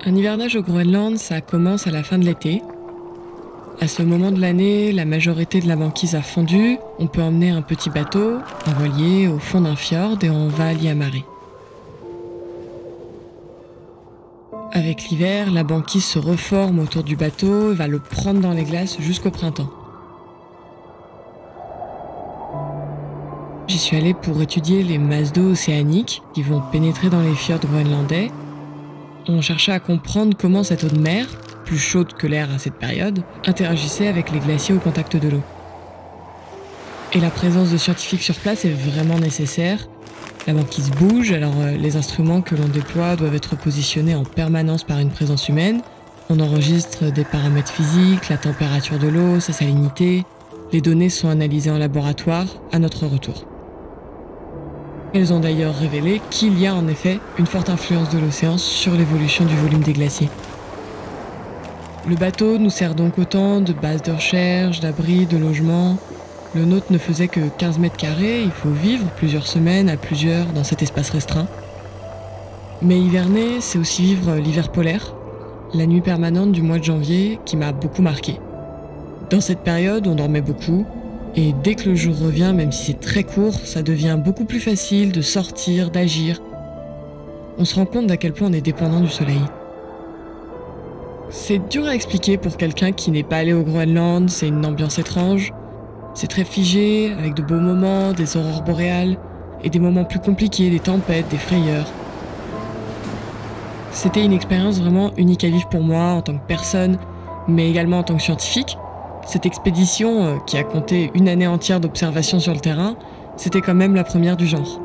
Un hivernage au Groenland, ça commence à la fin de l'été. À ce moment de l'année, la majorité de la banquise a fondu. On peut emmener un petit bateau, un voilier, au fond d'un fjord et on va l'y amarrer. Avec l'hiver, la banquise se reforme autour du bateau et va le prendre dans les glaces jusqu'au printemps. J'y suis allée pour étudier les masses d'eau océaniques qui vont pénétrer dans les fjords groenlandais. On cherchait à comprendre comment cette eau de mer, plus chaude que l'air à cette période, interagissait avec les glaciers au contact de l'eau. Et la présence de scientifiques sur place est vraiment nécessaire. La banquise bouge, alors les instruments que l'on déploie doivent être positionnés en permanence par une présence humaine. On enregistre des paramètres physiques, la température de l'eau, sa salinité. Les données sont analysées en laboratoire à notre retour. Elles ont d'ailleurs révélé qu'il y a en effet une forte influence de l'océan sur l'évolution du volume des glaciers. Le bateau nous sert donc autant de base de recherche, d'abri, de logement. Le nôtre ne faisait que 15 mètres carrés, il faut vivre plusieurs semaines à plusieurs dans cet espace restreint. Mais hiverner, c'est aussi vivre l'hiver polaire, la nuit permanente du mois de janvier qui m'a beaucoup marqué. Dans cette période, on dormait beaucoup, et dès que le jour revient, même si c'est très court, ça devient beaucoup plus facile de sortir, d'agir. On se rend compte d'à quel point on est dépendant du soleil. C'est dur à expliquer pour quelqu'un qui n'est pas allé au Groenland, c'est une ambiance étrange. C'est très figé, avec de beaux moments, des aurores boréales, et des moments plus compliqués, des tempêtes, des frayeurs. C'était une expérience vraiment unique à vivre pour moi en tant que personne, mais également en tant que scientifique. Cette expédition, qui a compté une année entière d'observation sur le terrain, c'était quand même la première du genre.